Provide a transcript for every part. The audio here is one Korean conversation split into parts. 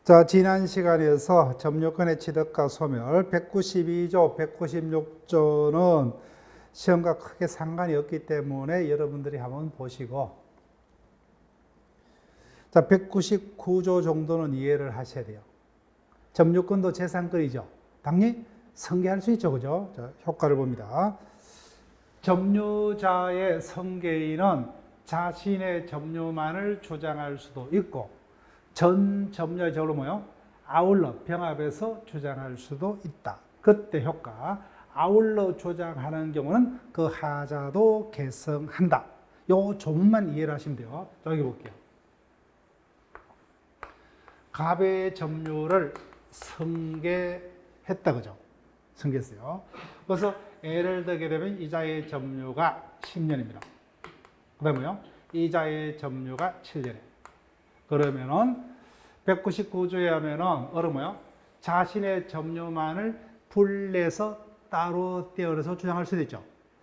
자, 지난 시간에서 점유권의 취득과 소멸 192조, 196조는 시험과 크게 상관이 없기 때문에 여러분들이 한번 보시고, 자, 199조 정도는 이해를 하셔야 돼요. 점유권도 재산권이죠. 당연히 승계할 수 있죠. 그죠? 자, 효과를 봅니다. 점유자의 승계인은 자신의 점유만을 주장할 수도 있고, 전 점유자의 적으로 뭐요? 아울러 병합해서 주장할 수도 있다. 그때 효과. 아울러 주장하는 경우는 그 하자도 계승한다. 요 조문만 이해를 하시면 돼요. 자, 여기 볼게요. 갑의 점유를 승계했다. 그죠? 승계했어요. 그래서 예를 들게 되면 이자의 점유가 10년입니다. 그 다음에요. 이자의 점유가 7년에. 그러면은 199조에 하면은 뭐요? 자신의 점유만을 분리해서 따로 떼어서 주장할 수도 있죠.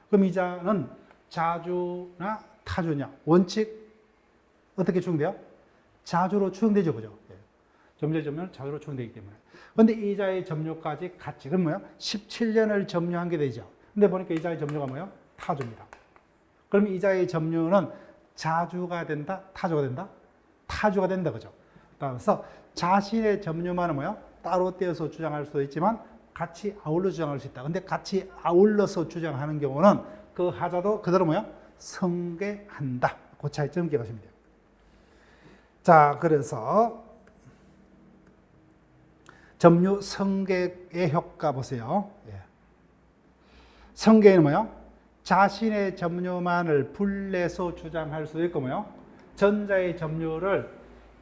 그럼 이자는 자주나 타주냐? 원칙 어떻게 추정돼요? 자주로 추정되죠, 그죠? 점유자의 점유는 자주로 추정되기 때문에. 근데 이자의 점유까지 같이. 그럼 뭐요? 17년을 점유한 게 되죠. 근데 보니까 이자의 점유가 뭐요? 타주입니다. 그럼 이자의 점유는 자주가 된다? 타주가 된다? 타주가 된다, 그죠? 따라서 자신의 점유만은 뭐요? 따로 떼어서 주장할 수도 있지만 같이 아울러 주장할 수 있다. 근데 같이 아울러서 주장하는 경우는 그 하자도 그대로 뭐요? 승계한다. 그 차이점 기억하시면 돼요. 자, 그래서 점유 승계의 효과 보세요. 예. 승계는 뭐요? 자신의 점유만을 분리해서 주장할 수도 있고 뭐요? 전자의 점유를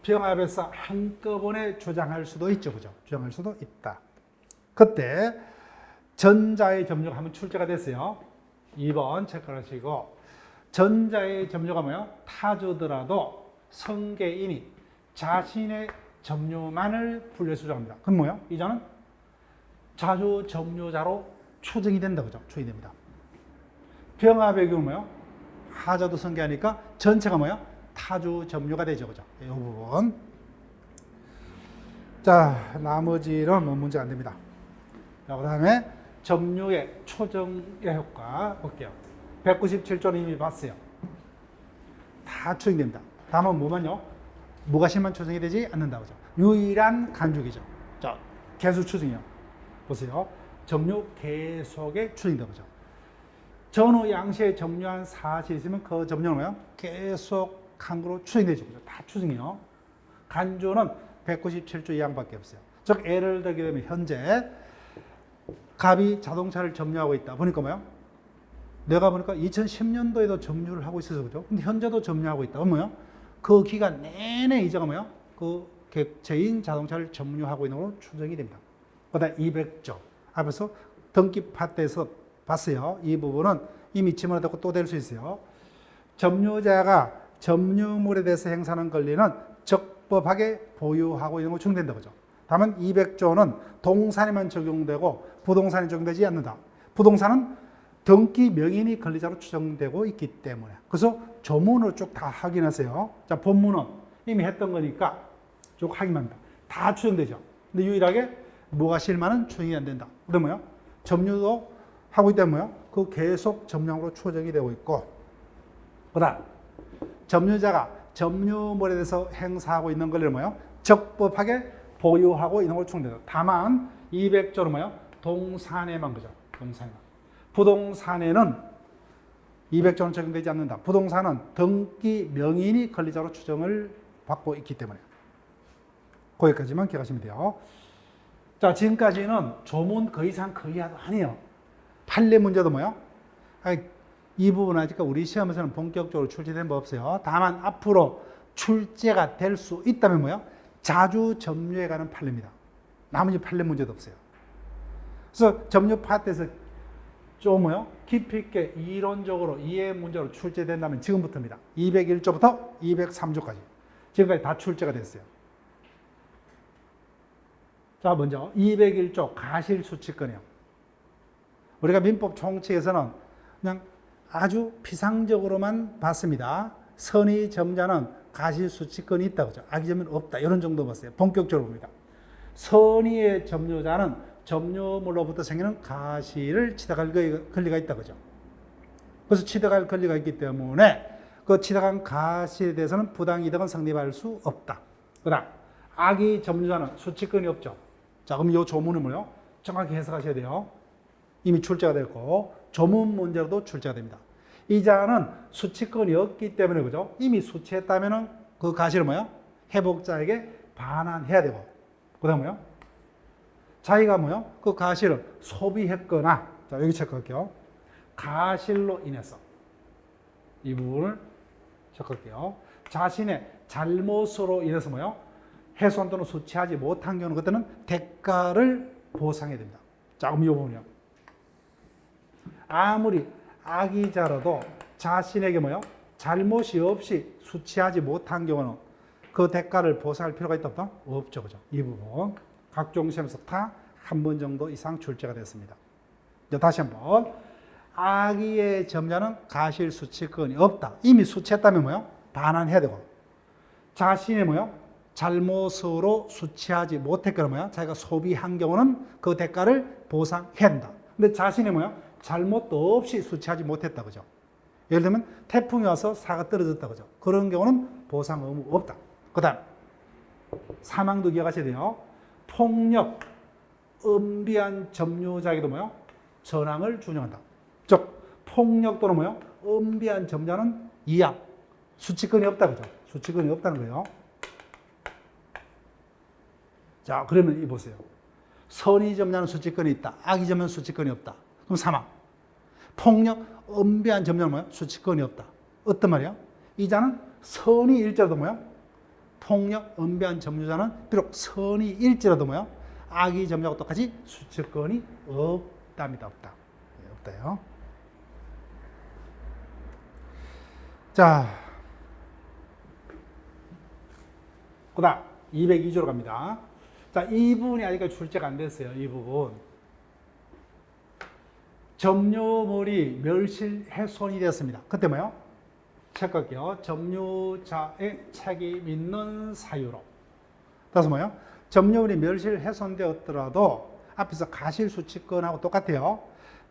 병합해서 한꺼번에 주장할 수도 있죠. 그죠? 주장할 수도 있다. 그때 전자의 점유가 한번 출제가 됐어요. 2번 체크하시고 전자의 점유가 뭐예요? 타주더라도 승계인이 자신의 점유만을 분리해서 주장합니다. 그럼 뭐예요? 이자는 자주 점유자로 추정이 된다. 그죠? 추정이 됩니다. 병합의 경우 뭐예요? 하자도 승계하니까 전체가 뭐예요? 타주 점유가 되죠. 그죠? 이 부분. 자, 나머지는 뭐 문제 안 됩니다. 자, 그 다음에 점유의 초정의 효과 볼게요. 197조는 이미 봤어요. 다 추정됩니다. 다만 뭐만요? 무과실만 추정이 되지 않는다. 그죠? 유일한 간주기죠. 자, 계수 추정이요. 보세요. 점유 계속의 추정이다. 그죠? 전후 양시에 점유한 사실이 있으면 그 점유는 뭐예요? 계속 한국으로 추정되죠. 그죠? 다 추정이요. 간주는 197조 이항밖에 없어요. 즉, 예를 들게 되면 현재 갑이 자동차를 점유하고 있다. 보니까 뭐예요? 내가 보니까 2010년도에도 점유를 하고 있어서 그죠? 근데 현재도 점유하고 있다. 그럼 뭐예요? 그 기간 내내 이자가 뭐예요? 그 객체인 자동차를 점유하고 있는 걸로 추정이 됩니다. 그다음 200조. 앞에서 등기 파트에서 봤어요. 이 부분은 이미 집어넣고 또 될 수 있어요. 점유자가 점유물에 대해서 행사하는 권리는 적법하게 보유하고 있는 거 추정된다. 그죠? 다만 200조는 동산에만 적용되고 부동산에 적용되지 않는다. 부동산은 등기 명인이 권리자로 추정되고 있기 때문에. 그래서 조문으로 쭉 다 확인하세요. 자, 본문은 이미 했던 거니까 쭉 확인합니다. 다 추정되죠. 근데 유일하게 무과실만은 추정이 안 된다. 그러면요? 점유도 하고 있다면 뭐요? 그 계속 점유함으로 추정이 되고 있고. 그다음 점유자가 점유물에 대해서 행사하고 있는 권리를 뭐요? 적법하게 보유하고 있는 걸 추정된다. 다만 200조는 뭐요? 동산에만 그죠? 동산에만. 부동산에는 200조는 적용되지 않는다. 부동산은 등기 명인이 권리자로 추정을 받고 있기 때문에. 거기까지만 기억하시면 돼요. 자, 지금까지는 조문 그 이상 그 이하도 아니에요. 판례 문제도 뭐요? 이 부분 아직 우리 시험에서는 본격적으로 출제된 법 없어요. 다만 앞으로 출제가 될 수 있다면 뭐요? 자주 점유에 관한 판례입니다. 나머지 판례 문제도 없어요. 그래서 점유 파트에서 좀 뭐요? 깊이 있게 이론적으로 이해 문제로 출제된다면 지금부터입니다. 201조부터 203조까지. 지금까지 다 출제가 됐어요. 자, 먼저 201조 가실수칙권이요. 우리가 민법 총칙에서는 그냥 아주 피상적으로만 봤습니다. 선의 점자는 가실수치권이 있다. 그죠? 악의점유는 없다. 이런 정도 봤어요. 본격적으로 봅니다. 선의의 점유자는 점유물로부터 생기는 가실을 취득할 권리가 있다. 그죠? 그래서 취득할 권리가 있기 때문에 그 취득한 가실에 대해서는 부당이득은 성립할 수 없다. 그 다음, 악의 점유자는 수치권이 없죠. 자, 그럼 이 조문을 뭐요? 정확히 해석하셔야 돼요. 이미 출제가 됐고, 조문 문제로도 출제가 됩니다. 이 자는 수치권이 없기 때문에, 그죠? 이미 수치했다면은 그 가실을 뭐요? 회복자에게 반환해야 되고, 그 다음 뭐요? 자기가 뭐요? 그 가실을 소비했거나, 자, 여기 체크할게요. 가실로 인해서. 이 부분을 체크할게요. 자신의 잘못으로 인해서 뭐요? 훼손 또는 수치하지 못한 경우는 그때는 대가를 보상해야 됩니다. 자, 그럼 이 부분이요. 아무리 악의자라도 자신에게 뭐요? 잘못이 없이 수치하지 못한 경우는 그 대가를 보상할 필요가 있다 없다? 없죠. 그죠? 이 부분. 각종 시험에서 다 한 번 정도 이상 출제가 됐습니다. 이제 다시 한번. 악의의 점자는 가실 수치권이 없다. 이미 수치했다면 뭐요? 반환해야 되고. 자신의 뭐요? 잘못으로 수치하지 못했거나 뭐요? 자기가 소비한 경우는 그 대가를 보상해야 한다. 근데 자신의 뭐요? 잘못도 없이 수치하지 못했다. 그죠? 예를 들면 태풍이 와서 사가 떨어졌다. 그죠? 그런 경우는 보상 의무 없다. 그 다음, 사망도 기억하셔야 돼요. 폭력, 은비한 점유자에게도 뭐요? 전항을 준용한다. 즉, 폭력 또는 뭐요? 은비한 점자는 이악, 수치권이 없다. 그죠? 수치권이 없다는 거예요. 자, 그러면 이 보세요. 선의 점자는 수치권이 있다. 악의 점자는 수치권이 없다. 그럼 사망. 폭력, 은비한 점자는 뭐야? 수치권이 없다. 어떤 말이야? 이 자는 선의 일자라도 뭐야? 폭력, 은비한 점유자는 비록 선의 일자라도 뭐야? 악의 점자하고 똑같이 수치권이 없답니다. 없다. 네, 없다요. 자, 그 다음 202조로 갑니다. 자, 이 부분이 아직까지 출제가 안 됐어요. 이 부분. 점유물이 멸실훼손이 되었습니다. 그때 뭐요? 체크할게요. 점유자의 책임 있는 사유로. 따라서 뭐요? 점유물이 멸실훼손되었더라도 앞에서 가실수치권하고 똑같아요.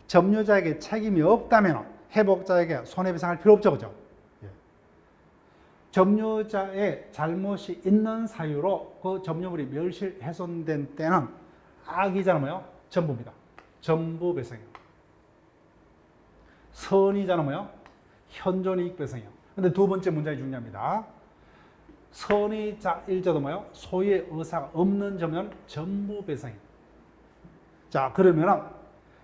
점유자에게 책임이 없다면 회복자에게 손해배상할 필요 없죠. 그죠? 점유자의 잘못이 있는 사유로 그 점유물이 멸실훼손된 때는 악의자는 뭐요? 전부입니다. 전부 배상이요. 선의자는 뭐요? 현존이익 배상이요. 근데 두 번째 문장이 중요합니다. 선의자 일자도 뭐요? 소유의 의사가 없는 점유는 전부 배상이요. 자, 그러면은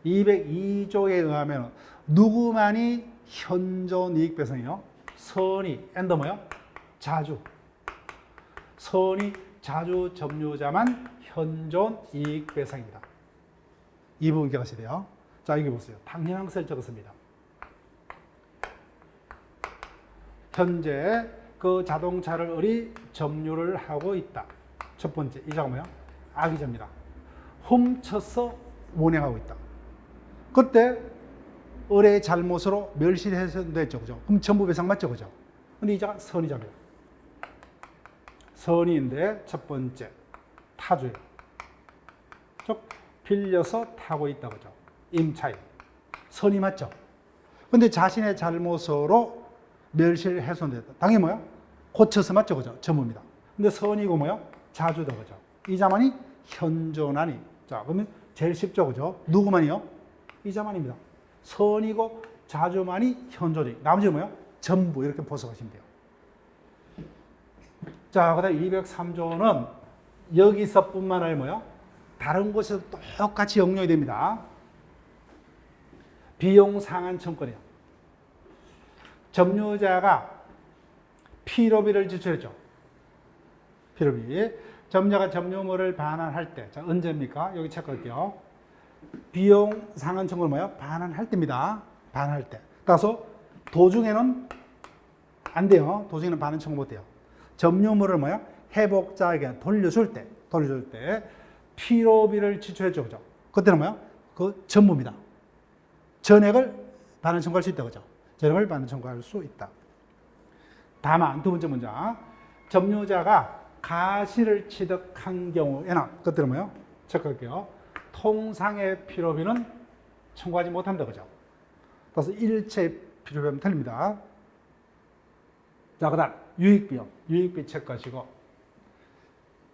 202조에 의하면 누구만이 현존이익 배상이요? 선의 앤더 뭐요? 자주. 선의 자주 점유자만 현존이익 배상입니다. 이 부분 기억하셔야 돼요. 자, 여기 보세요. 당연한 것을 적었습니다. 현재 그 자동차를 을이 점유를 하고 있다. 첫 번째, 이자가 뭐야? 악의자입니다. 훔쳐서 운행하고 있다. 그때 을의 잘못으로 멸실훼손됐죠. 그죠? 그럼 전부 배상 맞죠. 그죠? 근데 이자가 선의자입니다. 선의인데 첫 번째, 타주예요. 즉, 빌려서 타고 있다. 그죠? 임차인. 선의 맞죠? 근데 자신의 잘못으로 멸실훼손됐다. 당연히 뭐야? 고쳐서 맞죠? 그죠? 전부입니다. 근데 선이고 뭐야? 자주다. 그죠? 이자만이 현존하니. 자, 그러면 제일 쉽죠? 그죠? 누구만이요? 이자만입니다. 선이고 자주만이 현존이. 나머지는 뭐야? 전부. 이렇게 보석하시면 돼요. 자, 그 다음 203조는 여기서뿐만 아니라 뭐야? 다른 곳에서 똑같이 적용이 됩니다. 비용 상한 청구권이에요. 점유자가 필요비를 지출했죠. 필요비. 점유자가 점유물을 반환할 때, 자, 언제입니까? 여기 체크할게요. 비용 상한 청구는 뭐예요? 반환할 때입니다. 반환할 때. 따라서 도중에는 안 돼요. 도중에는 반환 청구 못 돼요. 점유물을 뭐야? 회복자에게 돌려줄 때 필요비를 지출했죠. 그죠? 그때는 뭐야? 그 전부입니다. 전액을 반환 청구할 수 있다. 그죠? 전액을 반환 청구할 수 있다. 다만 두 번째 문장. 점유자가 가시를 취득한 경우에는 그것들은 뭐요? 체크할게요. 통상의 필요비는 청구하지 못한다, 그죠? 그래서 일체 필요비는 틀립니다. 자, 그 다음 유익비요. 유익비 체크하시고.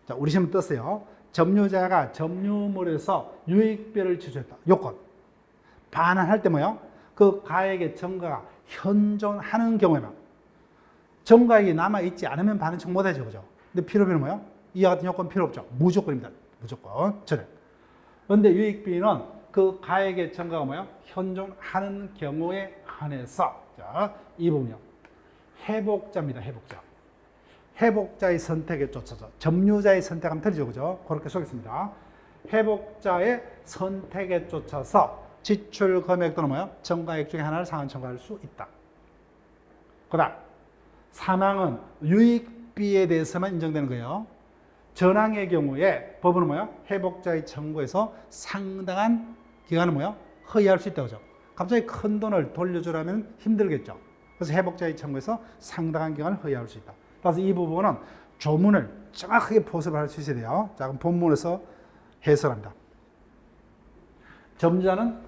자, 우리 시험 떴어요. 점유자가 점유물에서 유익비를 취소했다. 요건. 반환할 때 뭐요? 그 가액의 전가가 현존하는 경우에만. 전가액이 남아있지 않으면 반환 청구 못하죠, 그죠? 근데 필요비는 뭐요? 이와 같은 요건 필요 없죠. 무조건입니다. 무조건. 전액. 그런데 유익비는 그 가액의 전가가 뭐요? 현존하는 경우에 한해서. 자, 이 부분이요. 회복자입니다. 회복자. 회복자의 선택에 쫓아서 점유자의 선택하면 틀리죠, 그죠? 그렇게 쏘겠습니다. 회복자의 선택에 쫓아서 지출 금액 또는 뭐요? 전가액 중에 하나를 상환 청구할 수 있다. 그다음 사망은 유익비에 대해서만 인정되는 거예요. 전항의 경우에 법은 뭐요? 회복자의 청구에서 상당한 기간은 뭐요? 허위할 수 있다, 그죠? 갑자기 큰 돈을 돌려주라면 힘들겠죠. 그래서 회복자의 청구에서 상당한 기간을 허위할 수 있다. 그래서 이 부분은 조문을 정확하게 포섭을 할 수 있어야 돼요. 자, 그럼 본문에서 해설합니다. 점유자는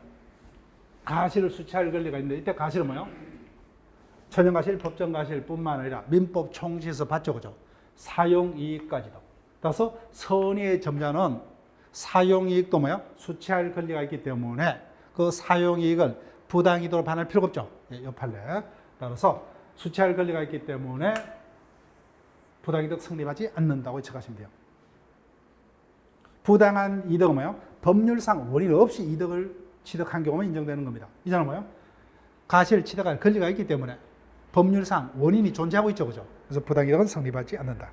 가시를 수취할 권리가 있는데 이때 가시는 뭐예요? 천연가실, 법정가실뿐만 아니라 민법 총시에서 봤죠, 그죠? 사용이익까지도. 따라서 선의의 점자는 사용이익도 뭐예요? 수취할 권리가 있기 때문에 그 사용이익을 부당이익으로 반할 필요가 없죠. 이 판례. 따라서 수취할 권리가 있기 때문에 부당이득 성립하지 않는다고 체크하시면 돼요. 부당한 이득은 뭐예요? 법률상 원인 없이 이득을 취득한 경우만 인정되는 겁니다. 이자는 뭐예요? 가시를 취득할 권리가 있기 때문에 법률상 원인이 존재하고 있죠, 그죠? 그래서 부당이득은 성립하지 않는다.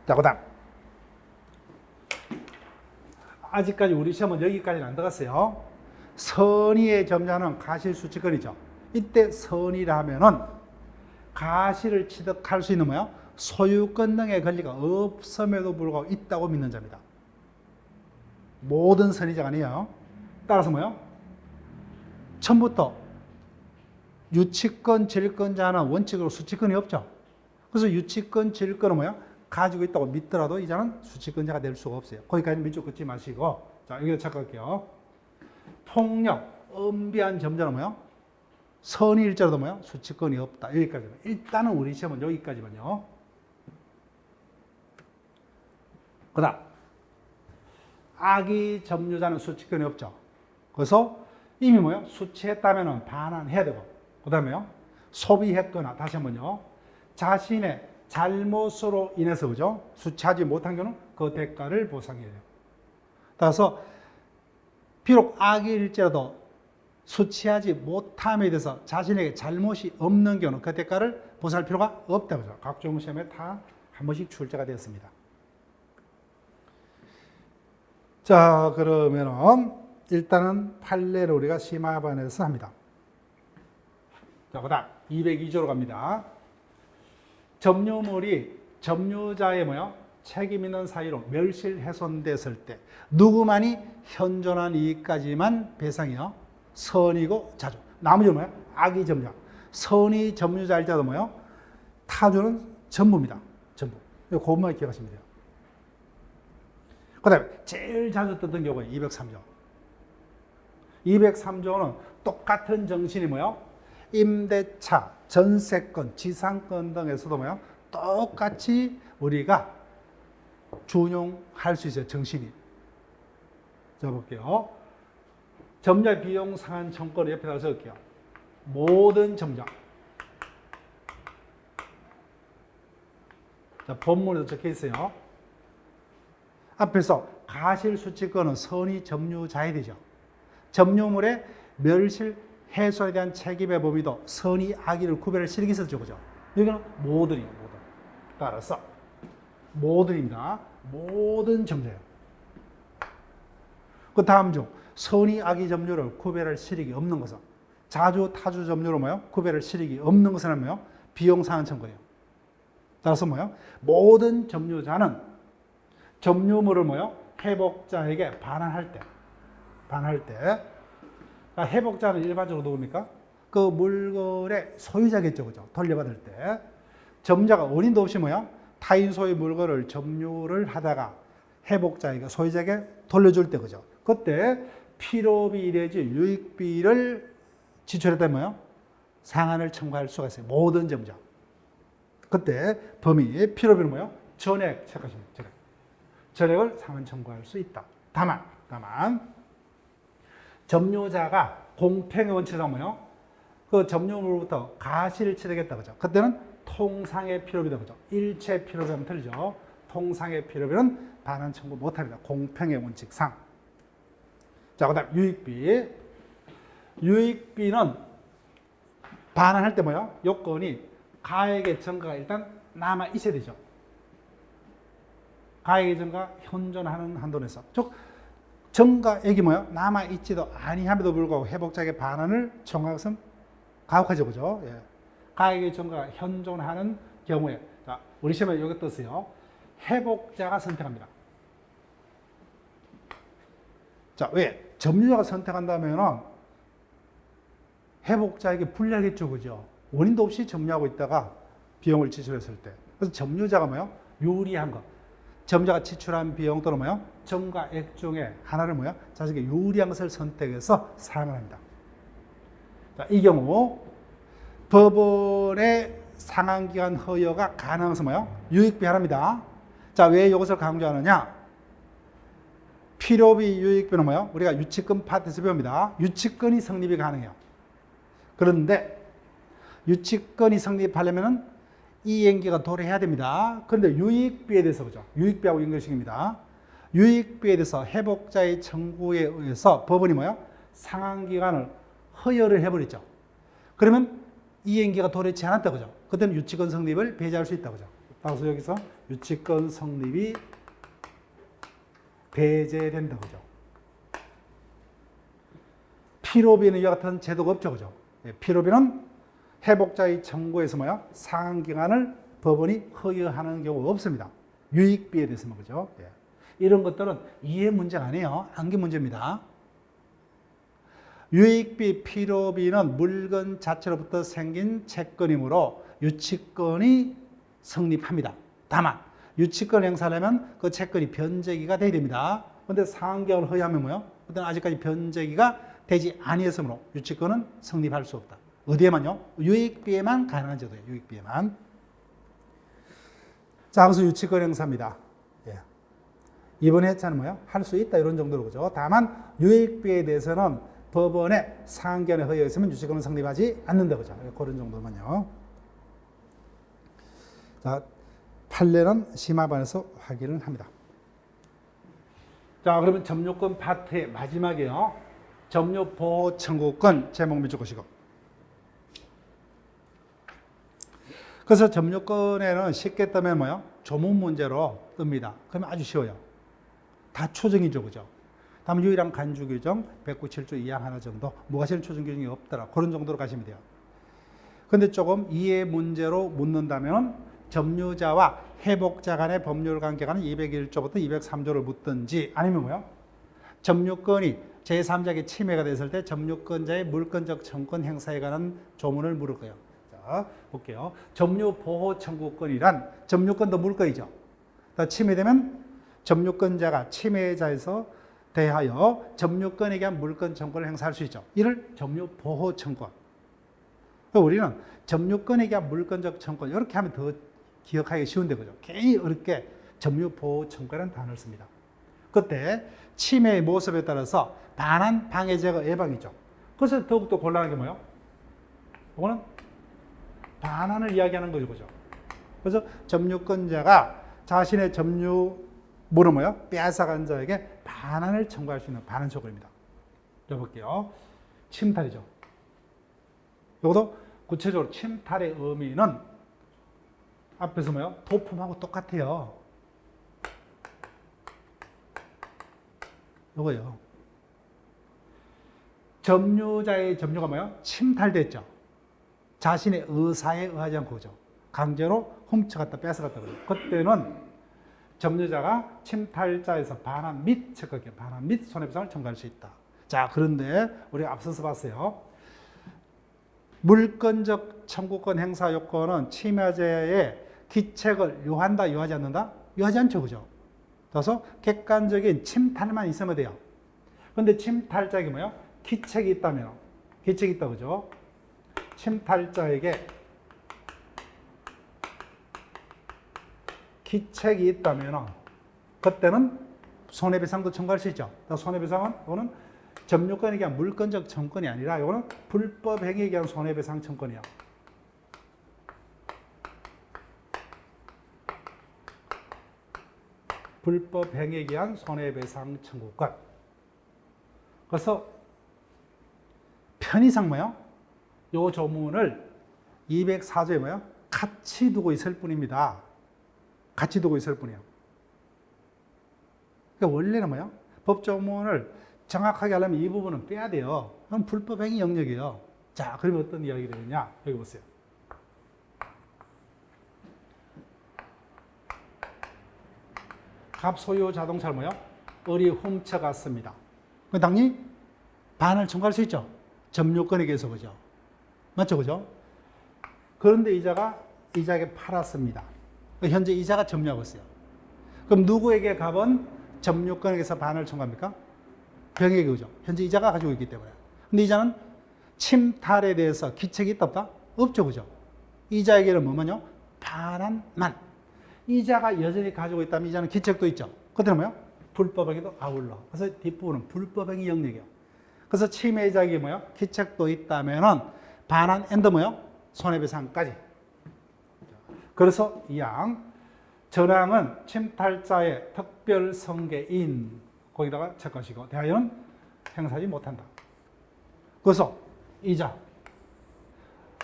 자, 그 다음. 아직까지 우리 시험은 여기까지는 안 들어갔어요. 선의의 점자는 가실수취권이죠. 이때 선의라 하면은 가시를 취득할 수 있는 뭐예요? 소유권 등의 권리가 없음에도 불구하고 있다고 믿는 자입니다. 모든 선의자가 아니에요. 따라서 뭐예요? 처음부터 유치권, 질권자는 원칙으로 수취권이 없죠. 그래서 유치권, 질권은 뭐예요? 가지고 있다고 믿더라도 이자는 수취권자가 될 수가 없어요. 거기까지 밑줄 긋지 마시고. 자, 여기서 착각할게요. 폭력, 엄비한 점자는 뭐예요? 선의일자로도 뭐예요? 수취권이 없다. 여기까지만. 일단은 우리 시험은 여기까지만요. 그 다음. 악의 점유자는 수취권이 없죠. 그래서 이미 뭐예요? 수취했다면 반환해야 되고. 그 다음에요. 소비했거나, 다시 한번요. 자신의 잘못으로 인해서, 그죠? 수취하지 못한 경우는 그 대가를 보상해야 돼요. 따라서, 비록 악일지라도 수취하지 못함에 대해서 자신에게 잘못이 없는 경우는 그 대가를 보상할 필요가 없다고 하죠. 각종 시험에 다 한 번씩 출제가 되었습니다. 자, 그러면은 일단은 판례를 우리가 심화반에서 합니다. 자, 그 다음 202조로 갑니다. 점유물이 점유자의 뭐요? 책임 있는 사유로 멸실훼손됐을 때 누구만이 현존한 이익까지만 배상이요? 선이고 자주. 나머지는 뭐예요? 악의 점유자. 선의 점유자일 때도 뭐예요? 타주는 전부입니다. 전부. 이거 그것만 기억하시면 돼요. 그 다음에 제일 자주 뜨던 경우에 203조. 203조는 똑같은 정신이 뭐예요? 임대차, 전세권, 지상권 등에서도 뭐예요? 똑같이 우리가 준용할 수 있어요. 정신이. 자, 볼게요. 점자 비용 상한 청구를 옆에다가 적을게요. 모든 점자. 자, 본문에도 적혀 있어요. 앞에서 가실수취권은 선의 점유자에 되죠. 점유물의 멸실 해소에 대한 책임의 범위도 선의 악의를 구별할 실익이 있었죠, 그죠? 여기는 모든이에요, 모든. 따라서 모든입니다. 모든 점유예요. 그 다음 중 선의 악의 점유를 구별할 실익이 없는 것은 자주 타주 점유로 뭐요? 구별할 실익이 없는 것은 뭐요? 비용 상한 청구예요. 따라서 뭐요? 모든 점유자는 점유물을 뭐요? 회복자에게 반환할 때, 그러니까 회복자는 일반적으로 누굽니까? 그 물건의 소유자겠죠, 그죠? 돌려받을 때. 점유자가 원인도 없이 뭐야? 타인 소유 물건을 점유를 하다가 회복자에게 소유자에게 돌려줄 때 그죠? 그때 필요비 내지 유익비를 지출했다면 뭐요? 상한을 청구할 수가 있어요. 모든 점유자. 그때 범위 필요비는 뭐요? 전액 체크하시면 돼요. 전액을 상한 청구할 수 있다. 다만 점유자가 공평의 원칙이라 뭐요? 그 점유물로부터 가시를 취득했다 그죠? 그때는 통상의 필요비다 그죠? 일체 필요비하면 틀리죠. 통상의 필요비는 반환 청구 못합니다. 공평의 원칙상. 자, 그다음 유익비. 유익비는 반환할 때 뭐요? 요건이 가액의 증가가 일단 남아 있어야 되죠. 가액의 증가 현존하는 한도 내에서. 즉 증가액이 뭐요? 남아 있지도 아니함에도 불구하고 회복자에게 반환을 청구한 것은 가혹하죠, 그죠? 예. 가액의 증가가 현존하는 경우에, 자, 우리 시험에 여기 떴어요. 회복자가 선택합니다. 자, 왜? 점유자가 선택한다면은 회복자에게 불리하겠죠, 그죠? 원인도 없이 점유하고 있다가 비용을 지출했을 때. 그래서 점유자가 뭐요? 유리한 것. 점유자가 지출한 비용 또는 뭐요? 증가액 중에 하나를 뭐요? 자신에게 유리한 것을 선택해서 사용을 합니다. 자, 이 경우 법원의 상한기간 허여가 가능한 것은 뭐요? 유익비 하나입니다. 자, 왜 이것을 강조하느냐? 필요비 유익비는 뭐요? 우리가 유치권 파트에서 배웁니다. 유치권이 성립이 가능해요. 그런데 유치권이 성립하려면은 이행기가 도래해야 됩니다. 그런데 유익비에 대해서 보죠. 유익비하고 연결식입니다. 유익비에 대해서 회복자의 청구에 의해서 법원이 뭐요? 상한기간을 허여를 해버렸죠. 그러면 이행기가 도래치 않았다 그죠? 그때는 유치권 성립을 배제할 수 있다 그죠? 따라서 여기서 유치권 성립이 배제된다 그죠? 필요비는 이와 같은 제도가 없죠 그죠? 필요비는 회복자의 청구에서 뭐야? 상한기간을 법원이 허여하는 경우가 없습니다. 유익비에 대해서는 그죠? 예. 이런 것들은 이해 문제가 아니에요. 암기 문제입니다. 유익비, 필요비는 물건 자체로부터 생긴 채권이므로 유치권이 성립합니다. 다만 유치권 행사하려면 그 채권이 변제기가 돼야 됩니다. 그런데 상한기간을 허여하면 뭐요? 그때는 아직까지 변제기가 되지 아니했으므로 유치권은 성립할 수 없다. 어디에만요? 유익비에만 가능한 제도예요. 유익비에만. 자, 그래서 유치권 행사입니다. 예. 이번 회차는 뭐요? 할 수 있다 이런 정도로 그죠. 다만 유익비에 대해서는 법원의 상한기간에 허여가 있으면 유치권은 성립하지 않는다 그죠. 그런 정도만요. 자, 판례는 심화반에서 확인을 합니다. 자, 그러면 점유권 파트의 마지막이에요. 점유보호 청구권 제목 및 적으시고. 그래서 점유권에는 쉽게 뜨면 뭐요? 조문 문제로 뜹니다. 그러면 아주 쉬워요. 다 초정이죠, 그죠? 다만 유일한 간주 규정 197조 2항 하나 정도, 무과실 초정 규정이 없더라. 그런 정도로 가시면 돼요. 근데 조금 이해 문제로 묻는다면 점유자와 회복자 간의 법률 관계가는 201조부터 203조를 묻든지 아니면 뭐요? 점유권이 제3자에게 침해가 됐을 때 점유권자의 물권적 청구권 행사에 관한 조문을 물을 거예요. 자, 볼게요. 점유보호 청구권이란 점유권도 물권이죠. 침해되면 점유권자가 침해자에서 대하여 점유권에게 한 물권 청구를 행사할 수 있죠. 이를 점유보호 청구권. 우리는 점유권에게 한 물권적 청구권 이렇게 하면 더 기억하기 쉬운데 그죠? 괜히 어렵게 점유보호 청구라는 단어를 씁니다. 그때 침해의 모습에 따라서 반환, 방해, 제거, 예방이죠. 그래서 더욱더 곤란한 게 뭐예요? 이거는 반환을 이야기하는 거죠, 그죠? 그래서 점유권자가 자신의 점유물을 뭐예요? 빼앗아간 자에게 반환을 청구할 수 있는 반환 청구입니다. 볼게요. 침탈이죠. 이것도 구체적으로 침탈의 의미는 앞에서 뭐예요? 도품하고 똑같아요. 이거요. 점유자의 점유가 뭐예요? 침탈됐죠. 자신의 의사에 의하지 않고 그죠. 강제로 훔쳐갔다 뺏어갔다 그래요. 그때는 점유자가 침탈자에서 반환 및 체크할게요. 반환 및 손해배상을 청구할 수 있다. 자, 그런데 우리가 앞서서 봤어요. 물권적 청구권 행사 요건은 침해자의 기책을 요한다, 요하지 않는다? 요하지 않죠, 그죠? 그래서 객관적인 침탈만 있으면 돼요. 그런데 침탈자에게 뭐예요? 기책이 있다면, 기책이 있다, 그죠? 침탈자에게 기책이 있다면, 그때는 손해배상도 청구할 수 있죠. 손해배상은, 이거는 점유권에 대한 물권적 청구권이 아니라, 이거는 불법 행위에 대한 손해배상 청구권이에요. 불법 행위에 의한 손해배상 청구권. 그래서 편의상 뭐요? 요 조문을 204조에 뭐요? 같이 두고 있을 뿐입니다. 같이 두고 있을 뿐이에요. 그러니까 원래는 뭐요? 법조문을 정확하게 하려면 이 부분은 빼야 돼요. 그럼 불법 행위 영역이에요. 자, 그러면 어떤 이야기가 되느냐? 여기 보세요. 갑 소유 자동차를 뭐요? 을이 훔쳐갔습니다. 당연히 반을 청구할 수 있죠. 점유권에 의해서, 그죠? 맞죠, 그죠? 그런데 이자에게 팔았습니다. 현재 이자가 점유하고 있어요. 그럼 누구에게 갑은 점유권에 의해서 반을 청구합니까? 병에게, 그죠? 현재 이자가 가지고 있기 때문에. 근데 이자는 침탈에 대해서 기책이 있다, 없다? 없죠, 그죠? 이자에게는 뭐냐요? 반환만. 이자가 여전히 가지고 있다면 이자는 기책도 있죠. 그때는 뭐요? 불법행위도 아울러. 그래서 뒷부분은 불법행위 영역이에요. 그래서 침해자에게 뭐요? 기책도 있다면은 반환 앤드 뭐요? 손해배상까지. 그래서 이양 전항은 침탈자의 특별 성계인 거기다가 체크하시고 대하여는 행사하지 못한다. 그래서 이자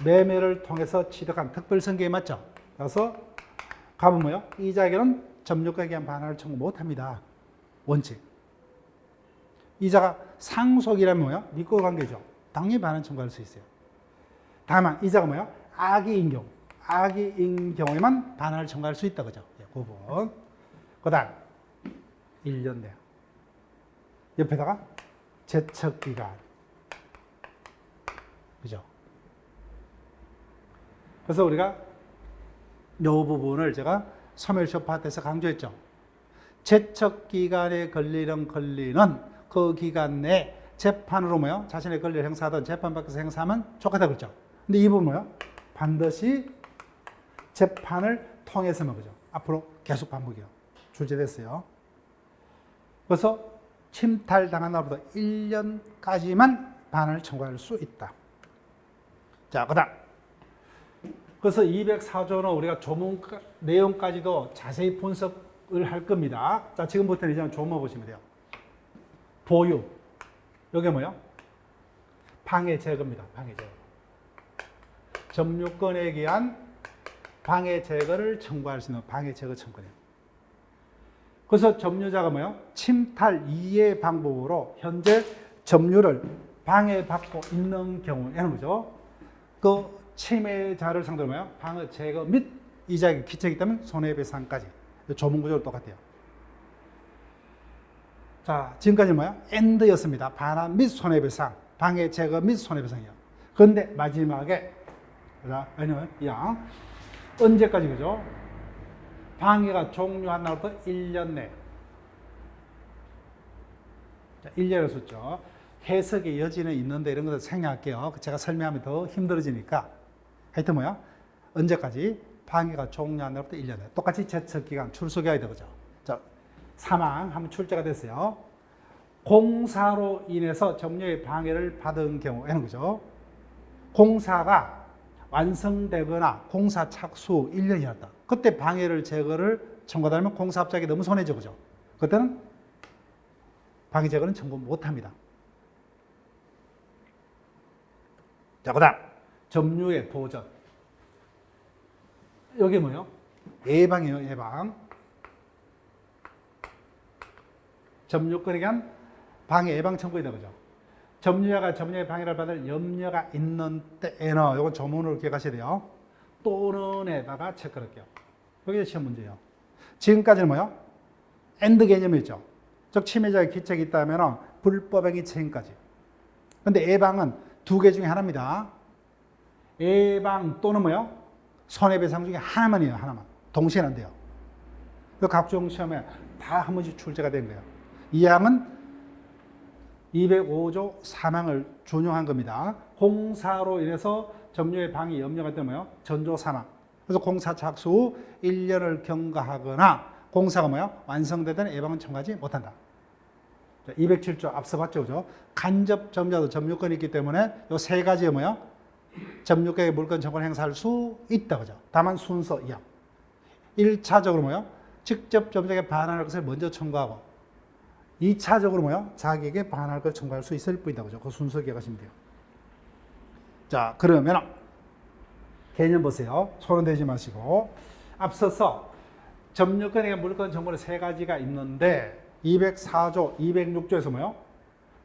매매를 통해서 취득한 특별 성계에 맞죠. 그래서 갑은 뭐요? 이자에게는 점유권에 대한 반환을 청구 못합니다. 원칙. 이자가 상속이라면 뭐요? 니꺼 관계죠. 당연히 반환 청구할 수 있어요. 다만 이자가 뭐요? 악의인 경우. 악의인 경우에만 반환을 청구할 수 있다, 그죠? 그 부분. 그 다음 1년 내. 옆에다가 제척기간. 그죠? 그래서 우리가 이 부분을 제가 소멸시효 파트에서 강조했죠. 제척기간에 걸리는 그 기간 내에 재판으로 뭐요? 자신의 권리를 행사하든 재판 밖에서 행사하면 좋겠다 그랬죠. 근데 이 부분 뭐요? 반드시 재판을 통해서만, 그죠? 앞으로 계속 반복이요. 출제됐어요. 그래서 침탈당한 날부터 1년까지만 반환을 청구할 수 있다. 자, 그 다음. 그래서 204조는 우리가 조문 내용까지도 자세히 분석을 할 겁니다. 자, 지금부터는 이제 조문 보시면 돼요. 보유. 이게 뭐요? 방해 제거입니다. 방해 제거. 점유권에 의한 방해 제거를 청구할 수 있는 방해 제거 청구네요. 그래서 점유자가 뭐요? 침탈 이해 방법으로 현재 점유를 방해받고 있는 경우에는 뭐죠? 그 침해자를 상대로 뭐요? 방해 제거 및 이자에게 기책이 있다면 손해배상까지. 조문 구조는 똑같아요. 자, 지금까지 뭐야? 엔드였습니다. 반환 및 손해배상, 방해 제거 및 손해배상이요. 그런데 마지막에, 왜냐면 양 언제까지, 그죠? 방해가 종료한 날부터 1년 내. 자, 1년을 썼죠. 해석의 여지는 있는데 이런 것을 생략할게요. 제가 설명하면 더 힘들어지니까. 하여튼 뭐야? 언제까지? 방해가 종료한 날부터 1년 내. 똑같이 제척기간 출소해야 되죠. 자, 사망 한번 출제가 됐어요. 공사로 인해서 점유의 방해를 받은 경우에는, 그죠? 공사가 완성되거나 공사 착수 1년이었다. 그때 방해를 제거를 청구하면 공사업자에게 너무 손해죠, 그죠? 그때는 방해 제거는 청구 못합니다. 자, 그 다음 점유의 보전. 여기 뭐요? 예방이에요, 예방. 점유권에 의한 방해 예방 청구이다, 그죠? 점유자가 점유의 방해를 받을 염려가 있는 때에는, 이건 조문으로 기억하셔야 돼요. 또는에다가 체크할게요. 여기 시험 문제예요. 지금까지는 뭐요? 엔드 개념이었죠. 즉 침해자의 기책이 있다면 불법행위 책임까지. 근데 예방은 두 개 중에 하나입니다. 예방 또는 뭐요? 손해배상 중에 하나만이에요. 하나만. 동시에는 안 돼요. 그 각종 시험에 다 한 번씩 출제가 된 거예요. 이 항은 205조 사망을 준용한 겁니다. 공사로 인해서 점유의 방위 염려가 되면 뭐요? 전조 사망. 그래서 공사 착수 후 1년을 경과하거나 공사가 뭐요? 완성되던 예방은 청구하지 못한다. 207조 앞서 봤죠, 그죠? 간접 점유자도 점유권이 있기 때문에 이 세 가지에 뭐요? 점유권의 물권 청구를 행사할 수 있다, 그죠? 다만 순서 이항. 1차적으로 뭐요? 직접 점유자에게 반환할 것을 먼저 청구하고 2차적으로 뭐요? 자기에게 반환할 걸 청구할 수 있을 뿐이다, 그죠? 그 순서 기억하시면 돼요. 자, 그러면 개념 보세요. 손은 대지 마시고. 앞서서 점유권에게 물권 청구는 세 가지가 있는데 204조, 206조에서 뭐요?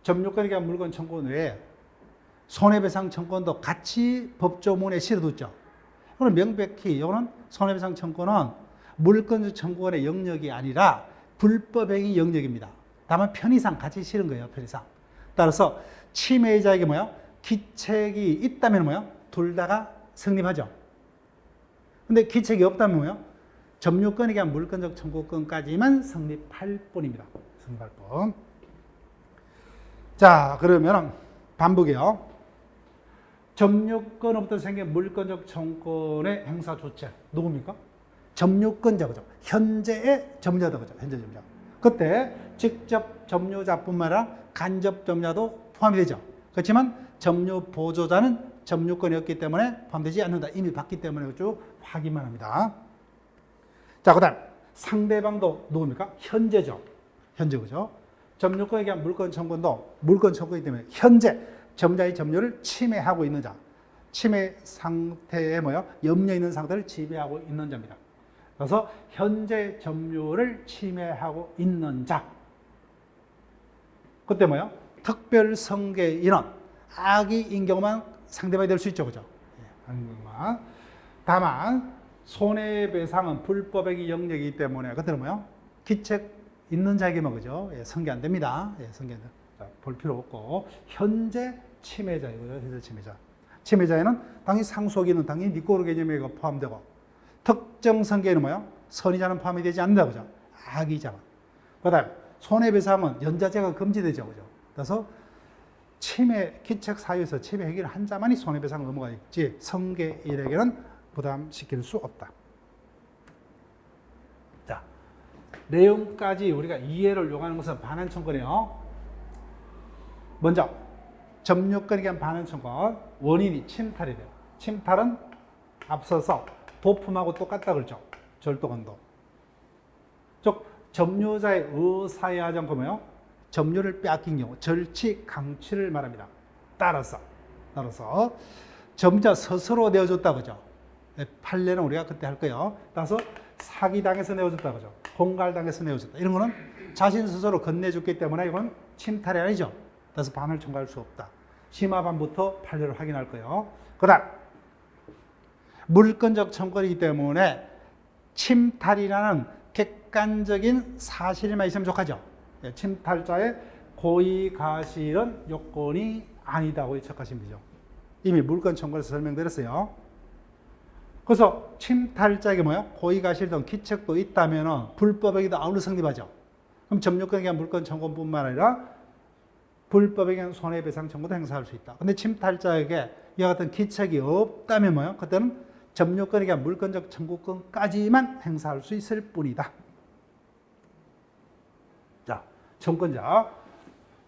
점유권에게 물권 청구 외에 손해배상 청구도 같이 법조문에 실어뒀죠. 이거는 명백히 이거는 손해배상 청구는 물권 청구권의 영역이 아니라 불법행위 영역입니다. 다만 편의상 같이 실은 거예요. 편의상. 따라서 침해자에게 뭐요? 기책이 있다면 뭐요? 둘 다가 성립하죠. 근데 기책이 없다면 뭐요? 점유권에 대한 물권적 청구권까지만 성립할 뿐입니다. 성립할 뿐. 자, 그러면 반복이요. 점유권으로부터 생긴 물권적 청구권의 행사 조치 누굽니까? 점유권자, 그죠? 현재의 점유자다, 그죠? 현재 점유자. 그때 직접 점유자뿐만 아니라 간접 점유자도 포함이 되죠. 그렇지만 점유 보조자는 점유권이 없기 때문에 포함되지 않는다. 이미 봤기 때문에 쭉 확인만 합니다. 자, 그 다음 상대방도 누굽니까? 현재죠. 현재, 그죠? 점유권에 대한 물권 청구도 물권 청구이기 때문에 현재 점유자의 점유를 침해하고 있는 자, 침해 상태에 뭐요? 염려 있는 상태를 지배하고 있는 자입니다. 그래서 현재 점유를 침해하고 있는 자. 그때 뭐요? 특별 성계인은 악의인 경우만 상대방이 될 수 있죠, 그죠? 예, 다만 손해배상은 불법행위 영역이기 때문에 그때는 뭐요? 기책 있는 자에게만, 그죠? 예, 성계 안 됩니다. 예, 성계 안 됩니다. 볼 필요 없고 현재 침해자이고요. 현재 침해자. 침해자에는 당연히 상속인은 당연히 니꼬르 개념에 포함되고 특정 성계에는 뭐요? 선의자는 포함이 되지 않는다, 그죠? 악의자만. 그다음 손해배상은 연자제가 금지되죠, 그죠? 그래서 침해 기책 사유에서 침해 행위를 한 자만이 손해배상 의무가 있지 성계인에게는 부담시킬 수 없다. 자, 내용까지 우리가 이해를 요구하는 것은 반환 청구네요. 먼저 점유권에 대한 반환 청구 원인이 침탈이 돼요. 침탈은 앞서서 도품하고 똑같다 그랬죠. 절도건도. 즉 점유자의 의사에 하지 않고 뭐요? 점유를 빼앗긴 경우 절취 강취를 말합니다. 따라서 점유자 스스로 내어줬다 그죠? 판례는 우리가 그때 할 거예요. 따라서 사기당해서 내어줬다 그죠? 공갈당해서 내어줬다. 이런 거는 자신 스스로 건네줬기 때문에 이건 침탈이 아니죠. 따라서 반을 청구할 수 없다. 심화반부터 판례를 확인할 거예요. 그 다음 물권적 청구이기 때문에 침탈이라는 객관적인 사실만 있으면 족하죠. 침탈자의 고의가실은 요건이 아니다고 해석하시면 되죠. 이미 물권 청구에서 설명드렸어요. 그래서 침탈자에게 뭐야? 고의가실 등 기책도 있다면 불법행위도 아울러 성립하죠. 그럼 점유권에 대한 물권 청구뿐만 아니라 불법에 의한 손해배상 청구도 행사할 수 있다. 근데 침탈자에게 이와 같은 기책이 없다면 뭐야? 그때는 점유권에 대한 물권적 청구권까지만 행사할 수 있을 뿐이다. 자, 청구권자,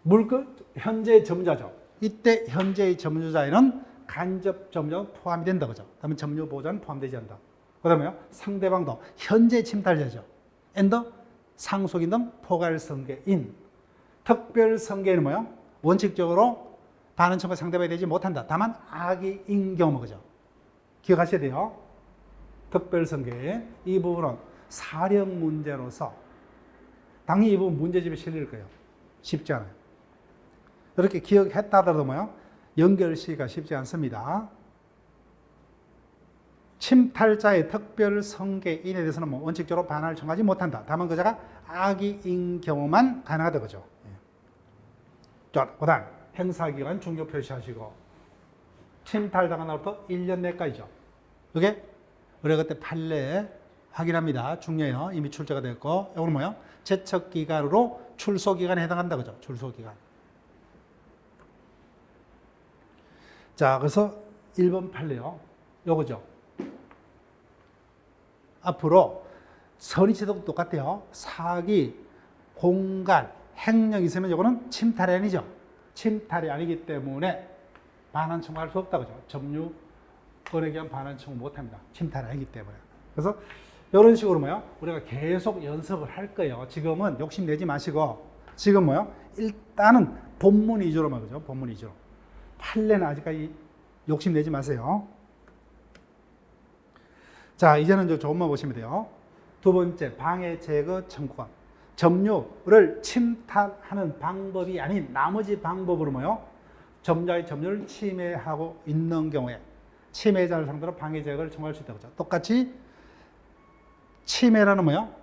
물권 현재 점유자죠. 이때 현재의 점유자에는 간접 점유자가 포함이 된다, 그죠? 그다음에 점유 보호자는 포함되지 않는다. 그다음에요, 상대방도 현재 침탈자죠. 앤더 상속인 등 포괄성계인. 특별성계는 뭐요? 원칙적으로 반환 청구 상대방이 되지 못한다. 다만 악의인 경우, 그죠? 기억하셔야 돼요. 특별성계. 이 부분은 사령 문제로서 당연히 이 부분 문제집에 실릴 거예요. 쉽지 않아요. 이렇게 기억했다 하더라도 뭐요? 연결시기가 쉽지 않습니다. 침탈자의 특별성계인에 대해서는 뭐 원칙적으로 반환을 청구하지 못한다. 다만 그자가 악의인 경우만 가능하다, 그죠? 자, 그 다음 행사기간 중요 표시하시고 침탈당한 날부터 1년 내까지죠. 이게 우리가 그때 판례 확인합니다. 중요해요. 이미 출제가 됐고, 이거는 뭐예요? 제척기간으로 출소기간에 해당한다. 그죠? 출소기간. 자, 그래서 1번 판례요. 요거죠. 앞으로 선의체도 똑같아요. 사기, 공간, 횡령이 있으면 요거는 침탈이 아니죠. 침탈이 아니기 때문에 반환 청구할 수 없다. 그죠? 점유권에 대한 반환 청구 못 합니다. 침탈이 아니기 때문에. 그래서 이런 식으로 뭐요? 우리가 계속 연습을 할 거예요. 지금은 욕심내지 마시고, 지금 뭐요? 일단은 본문 위주로만, 그죠? 본문 위주로. 판례는 아직까지 욕심내지 마세요. 자, 이제는 저 조금만 보시면 돼요. 두 번째, 방해 제거 청구권. 점유를 침탈하는 방법이 아닌 나머지 방법으로 뭐요? 점자의 점유를 침해하고 있는 경우에 침해자를 상대로 방해 제거를 청구할 수 있다고 하죠. 똑같이 침해라는 뭐요?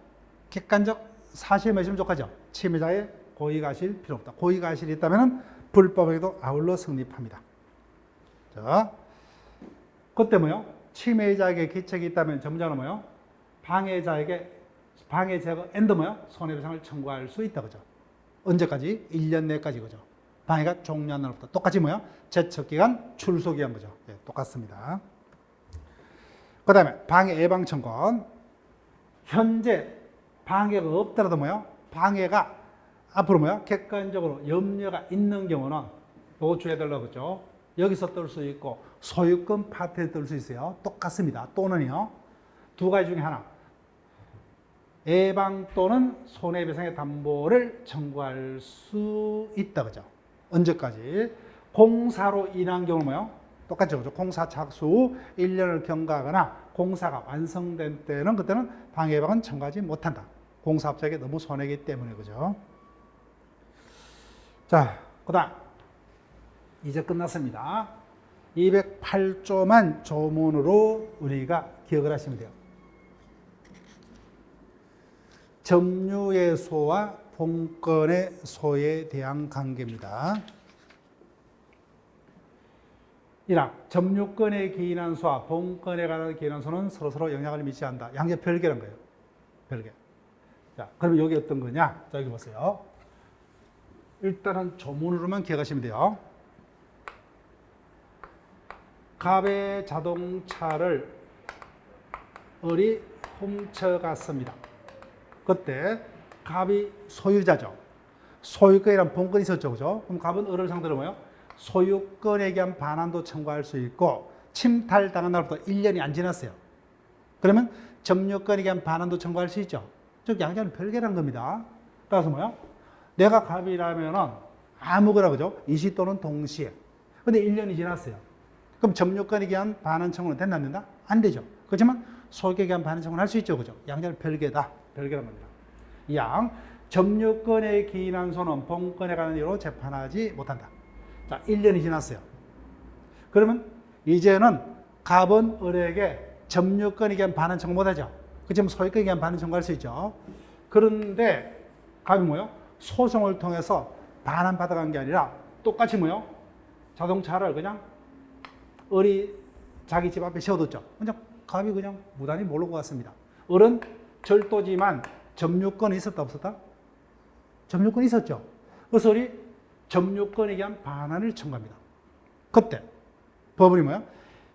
객관적 사실만 있으면 족하죠. 침해자의 고의가실 필요 없다. 고의가실이 있다면 불법에도 아울러 성립합니다. 자, 그때 뭐요? 침해자에게 기책이 있다면 점자는 뭐요? 방해자에게 방해 제거 앤드 뭐요? 손해배상을 청구할 수 있다. 그죠? 언제까지? 1년 내까지. 그죠? 방해가 종료한 날부터. 똑같이 뭐요? 제척기간, 출소기간. 그죠? 예, 똑같습니다. 그 다음에 방해 예방 청구권. 현재 방해가 없더라도 뭐요? 방해가 앞으로 뭐요? 객관적으로 염려가 있는 경우는 도주해달라고 그죠? 여기서 뜰 수 있고 소유권 파트에 뜰 수 있어요. 똑같습니다. 또는요. 두 가지 중에 하나. 예방 또는 손해배상의 담보를 청구할 수 있다. 그죠? 언제까지? 공사로 인한 경우 뭐요? 똑같죠. 그죠? 공사 착수 후 1년을 경과하거나 공사가 완성된 때는 그때는 방해 예방은 청구하지 못한다. 공사업자에게 너무 손해이기 때문에. 그죠? 자, 그 다음. 이제 끝났습니다. 208조만 조문으로 우리가 기억을 하시면 돼요. 점유의 소와 본건의 소에 대한 관계입니다. 1항 점유권에 기인한 소와 본건에 관한 기인한 소는 서로서로 영향을 미치지 않는다. 양자 별개란 거예요. 별개. 자, 그럼 여기 어떤 거냐? 자, 여기 보세요. 일단은 조문으로만 기억하시면 돼요. 갑의 자동차를 을이 훔쳐갔습니다. 그때 갑이 소유자죠. 소유권이란 본건이 있었죠. 그죠? 그럼 갑은 을을 상대로 뭐요? 소유권에 대한 반환도 청구할 수 있고 침탈당한 날부터 1년이 안 지났어요. 그러면 점유권에 대한 반환도 청구할 수 있죠. 즉 양자는 별개란 겁니다. 따라서 뭐요? 내가 갑이라면은 아무거나 그죠? 일시 또는 동시에. 근데 1년이 지났어요. 그럼 점유권에 대한 반환 청구는 됐나 안 된다? 안 되죠. 그렇지만 소유권에 대한 반환 청구는 할 수 있죠. 그죠? 양자는 별개다. 별개란 겁니다. 양, 점유권에 기인한 소는 본건에 관한 이유로 재판하지 못한다. 자, 1년이 지났어요. 그러면 이제는 갑은 을에게 점유권에 대한 반환 청구 못하죠. 그렇지만 소유권에 대한 반환 청구할 수 있죠. 그런데 갑이 뭐요? 소송을 통해서 반환 받아간 게 아니라 똑같이 뭐요? 자동차를 그냥 을이 자기 집 앞에 세워뒀죠. 그냥 갑이 그냥 무단히 몰고 갔습니다. 을은 절도지만 점유권이 있었다 없었다? 점유권이 있었죠. 그래서 을이 점유권에 대한 반환을 청구합니다. 그때 법원이 뭐요?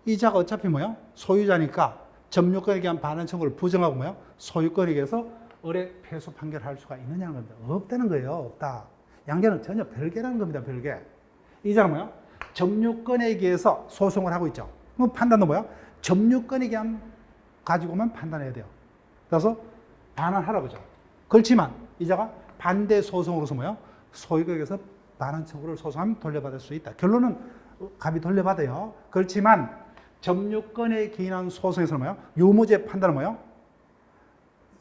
이자가 어차피 뭐요? 소유자니까 점유권에 대한 반환 청구를 부정하고 뭐요? 소유권에 대해서 을의 패소 판결할 수가 있느냐는 겁니다. 없다는 거예요. 없다. 양자는 전혀 별개라는 겁니다. 별개. 이자는 뭐요? 점유권에 의해서 소송을 하고 있죠. 그럼 판단도 뭐야? 점유권에 대한 가지고만 판단해야 돼요. 그래서 반환하라 그죠. 그렇지만 이자가 반대 소송으로서 뭐야? 소유권에서 반환 청구를 소송하면 돌려받을 수 있다. 결론은 갑이 돌려받아요. 그렇지만 점유권에 기인한 소송에서는 뭐야? 유무죄 판단은 뭐야?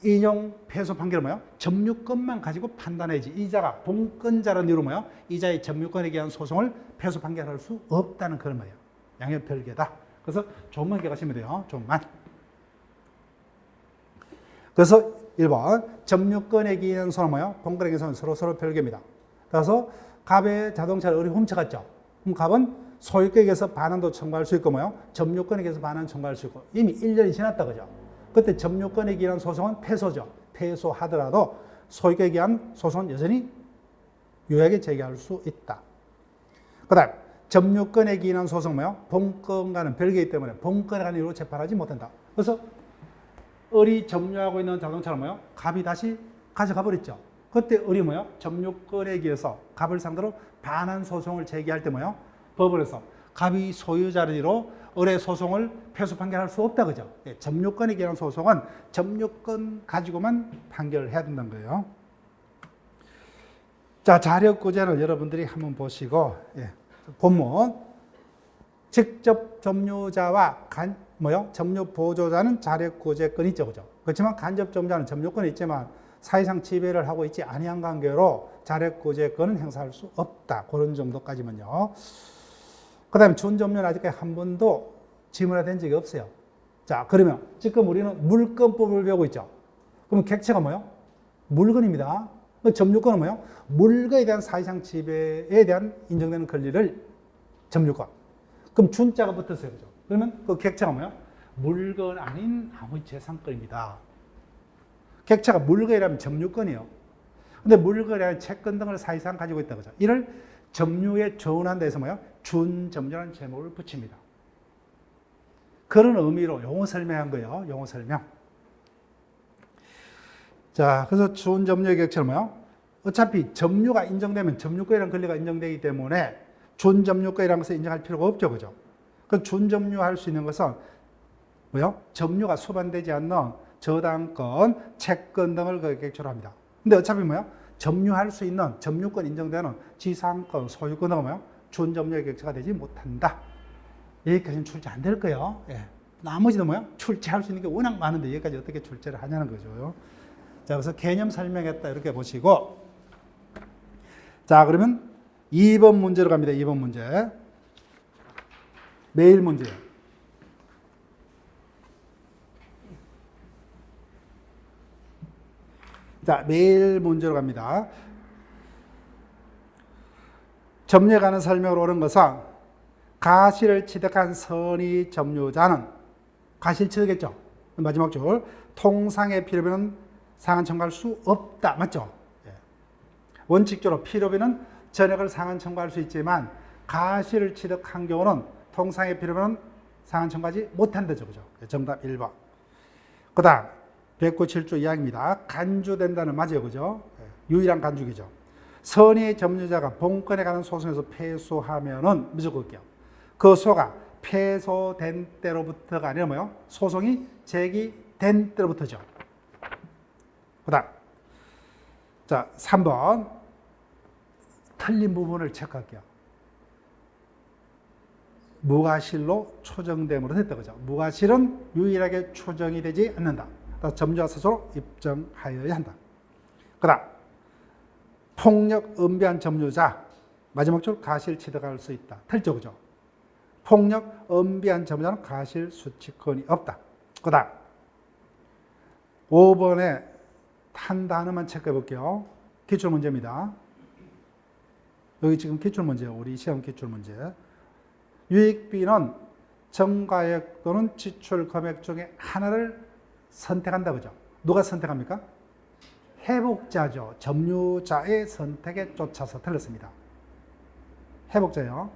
인용 패소 판결은 뭐야? 점유권만 가지고 판단해야지. 이자가 본건자라는 이유로 뭐야? 이자의 점유권에 대한 소송을 패소 판결할 수 없다는 그런 말이에요. 양형 별개다. 그래서 조금만 기억하시면 돼요. 조금만. 그래서 1번 점유권에 기인한 소는 뭐야? 본건에 기인한 소는 서로 별개입니다. 그래서 갑의 자동차를 을이 훔쳐갔죠. 그럼 갑은 소유권에게서 반환도 청구할 수 있고 뭐요? 점유권에게서 반환 청구할 수 있고 이미 1년이 지났다 그죠? 그때 점유권에 기한 소송은 패소죠. 패소하더라도 소유권에 기한 소송은 여전히 유효하게 제기할 수 있다. 그 다음 점유권에 기인한 소송 뭐요? 본건과는 별개이기 때문에 본건에 관한 이유로 재판하지 못한다. 그래서 을이 점유하고 있는 자동차를 뭐요? 갑이 다시 가져가 버렸죠. 그때 을이 뭐요? 점유권에 기해서 갑을 상대로 반환 소송을 제기할 때 뭐요? 법원에서 갑이 소유자리로 을의 소송을 패소 판결할 수 없다 그죠? 예, 점유권에 기한 소송은 점유권 가지고만 판결을 해야 된다는 거예요. 자, 자력구제는 여러분들이 한번 보시고, 예, 본문. 직접 점유자와 점유 보조자는 자력구제권이 있죠, 그죠? 그렇지만 간접 점유자는 점유권이 있지만 사실상 지배를 하고 있지 아니한 관계로 자력구제권은 행사할 수 없다. 그런 정도까지만요. 그 다음에 준점유는 아직까지 한 번도 지문화된 적이 없어요. 자, 그러면 지금 우리는 물건법을 배우고 있죠. 그럼 객체가 뭐요? 물건입니다. 점유권은 뭐요? 물건에 대한 사실상 지배에 대한 인정되는 권리를 점유권. 그럼 준자가 붙었어요. 그죠? 그러면 그 객체가 뭐요? 물건 아닌 아무 재산권입니다. 객체가 물건이라면 점유권이에요. 근데 물건이라는 채권 등을 사실상 가지고 있다. 그죠? 이를 점유에 조언한다 해서 뭐요? 준점유라는 제목을 붙입니다. 그런 의미로 용어 설명한 거예요. 용어 설명. 자, 그래서 준점유의 객체는 뭐요? 어차피 점유가 인정되면 점유권이라는 권리가 인정되기 때문에 준점유권이라는 것을 인정할 필요가 없죠. 그죠? 그 준점유할 수 있는 것은 뭐요? 점유가 수반되지 않는 저당권, 채권 등을 그 객체로 합니다. 근데 어차피 뭐요? 점유할 수 있는 점유권 인정되는 지상권, 소유권 등은 뭐요? 준점유의 객체가 되지 못한다. 여기까지는 출제 안 될 거예요. 예. 나머지도 뭐요? 출제할 수 있는 게 워낙 많은데 여기까지 어떻게 출제를 하냐는 거죠. 자, 그래서 개념 설명했다 이렇게 보시고, 자, 그러면 2번 문제로 갑니다. 2번 문제. 매일 문제예요. 자, 매일 문제로 갑니다. 점유에 관한 설명으로 옳은 것은 가시를 취득한 선의 점유자는 가시를 취득했죠. 마지막 줄. 통상의 필요비는 상한 청구할 수 없다. 맞죠? 예. 원칙적으로 필요비는 전액을 상한 청구할 수 있지만 가시를 취득한 경우는 통상의 필요비는 상한 청구하지 못한다죠. 그죠? 정답 1번. 그 다음 197조 이항입니다. 간주된다는 맞아요. 그죠? 유일한 간주기죠. 선의 점유자가 본건에 관한 소송에서 패소하면은 무조건 할게요. 그 소가 패소된 때로부터가 아니라 뭐요? 소송이 제기된 때로부터죠. 그 다음. 자, 3번. 틀린 부분을 체크할게요. 무과실로 초정됨으로 됐다. 그죠? 무과실은 유일하게 초정이 되지 않는다. 점유자 스스로 입증하여야 한다. 그 다음, 폭력 은비한 점유자, 마지막 줄 가실 취득할 수 있다. 틀죠, 그죠? 폭력 은비한 점유자는 가실 수취권이 없다. 그 다음, 5번에 한 단어만 체크해 볼게요. 기출문제입니다. 여기 지금 기출문제예요. 우리 시험 기출문제. 유익비는 정가액 또는 지출 금액 중에 하나를 선택한다. 그죠? 누가 선택합니까? 회복자죠. 점유자의 선택에 쫓아서 틀렸습니다. 회복자요.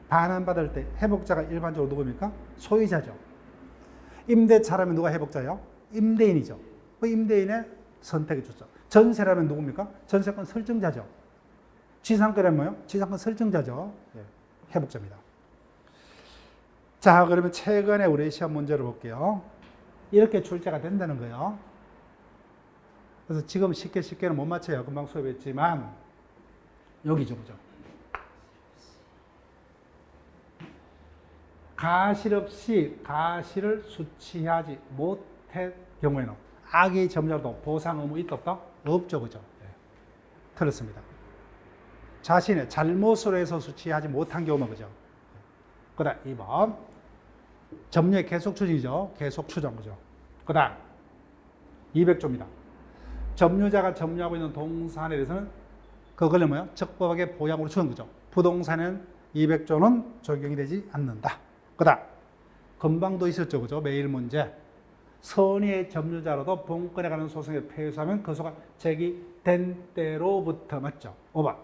반환받을 때 회복자가 일반적으로 누구입니까? 소유자죠. 임대차라면 누가 회복자요? 임대인이죠. 그 임대인의 선택에 쫓아. 전세라면 누굽니까? 전세권 설정자죠. 지상권이라면 뭐요? 지상권 설정자죠. 네. 회복자입니다. 자, 그러면 최근에 우리 시험 문제를 볼게요. 이렇게 출제가 된다는 거예요. 그래서 지금 쉽게는 못 맞춰요. 금방 수업했지만 여기죠, 그죠? 가실 없이 가실을 수취하지 못할 경우에는 악의 점유자도 보상 의무 있다 없다? 없죠, 그죠? 네. 틀렸습니다. 자신의 잘못으로 해서 수취하지 못한 경우만, 그죠? 그 다음 2번. 점유의 계속 추정이죠. 계속 추정, 그죠? 그 다음 200조입니다. 점유자가 점유하고 있는 동산에 대해서는 그걸로 뭐요? 적법하게 보양으로 주는 거죠. 부동산은 200조는 적용이 되지 않는다. 그다음 금방도 있었죠, 그죠? 매일 문제. 선의의 점유자로도 본건에 관한 소송에 패소하면 그 소가 제기된 때로부터 맞죠? 5번.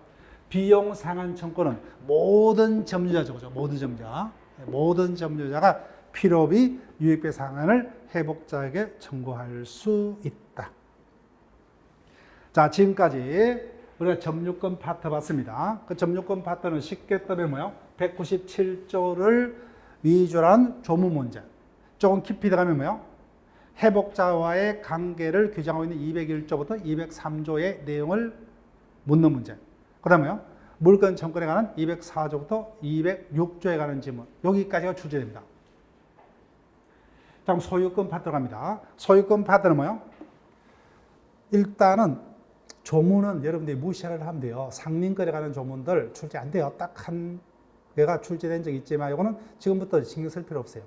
비용 상한 청구는 모든 점유자죠, 그죠? 모든 점유자. 모든 점유자가 필요비 유익배 상한을 회복자에게 청구할 수 있다. 자, 지금까지 우리가 점유권 파트 봤습니다. 그 점유권 파트는 쉽게 떠면 뭐요? 197조를 위주로 한 조문 문제. 조금 깊이 들어가면 뭐요? 회복자와의 관계를 규정하고 있는 201조부터 203조의 내용을 묻는 문제. 그 다음에요. 물건 청구에 관한 204조부터 206조에 관한 지문. 여기까지가 출제됩니다. 자, 그럼 소유권 파트로 갑니다. 소유권 파트는 뭐요? 일단은 조문은 여러분들이 무시를 하면 돼요. 상린거래 관한 조문들 출제 안 돼요. 딱 한 개가 출제된 적이 있지만 이거는 지금부터 신경 쓸 필요 없어요.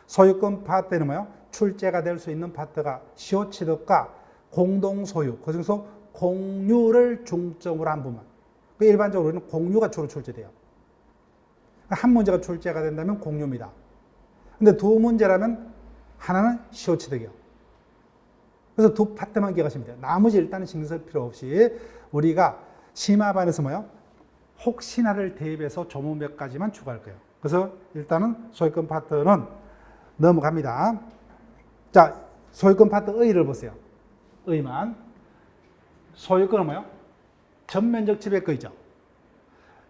소유권 파트는 뭐요? 출제가 될 수 있는 파트가 시효취득과 공동소유, 그 중에서 공유를 중점으로 한 부분. 일반적으로 우리는 공유가 주로 출제돼요. 한 문제가 출제가 된다면 공유입니다. 근데 두 문제라면 하나는 시효취득이요. 그래서 두 파트만 기억하시면 돼요. 나머지 일단은 신경 쓸 필요 없이 우리가 심화반에서 뭐요? 혹시나를 대비해서 조문 몇 가지만 추가할 거예요. 그래서 일단은 소유권 파트는 넘어갑니다. 자, 소유권 파트 의의를 보세요. 의의만. 소유권은 뭐요? 전면적 지배권이죠.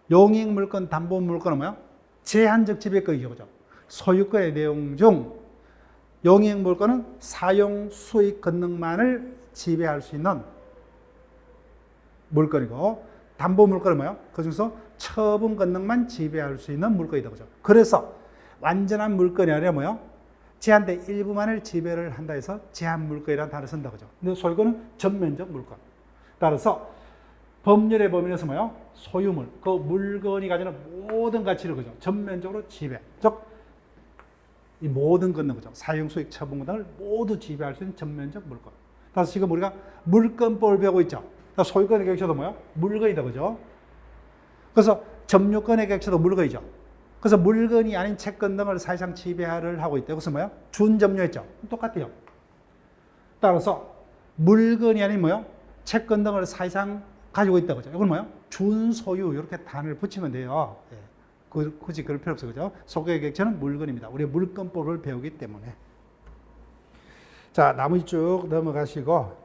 용익물권, 담보물권은 뭐요? 제한적 지배권이죠. 그죠? 소유권의 내용 중 용익물권은 사용 수익 권능만을 지배할 수 있는 물건이고, 담보물권은 뭐요? 그 중에서 처분 권능만 지배할 수 있는 물건이다. 그죠? 그래서 완전한 물건이 아니라 뭐요? 제한된 일부만을 지배를 한다 해서 제한 물건이라는 단어를 쓴다. 그죠? 근데 소유권은 전면적 물건. 따라서 법률의 범위에서 뭐요? 소유물, 그 물건이 가지는 모든 가치를 그죠? 전면적으로 지배. 즉, 이 모든 권능, 그죠? 사용, 수익, 처분 권능을 모두 지배할 수 있는 전면적 물건. 따라서 지금 우리가 물건법을 배우고 있죠? 소유권의 객체도 뭐요? 물건이다, 그죠? 그래서 점유권의 객체도 물건이죠. 그래서 물건이 아닌 채권 등을 사실상 지배를 하고 있다. 그래서 뭐요? 준점유했죠? 똑같아요. 따라서 물건이 아닌 뭐요? 채권 등을 사실상 가지고 있다, 그죠? 이건 뭐요? 준소유, 이렇게 단어를 붙이면 돼요. 예. 굳이 그럴 필요 없어요, 그죠? 소유의 객체는 물건입니다. 우리 물건법을 배우기 때문에. 자, 나머지 쭉 넘어가시고.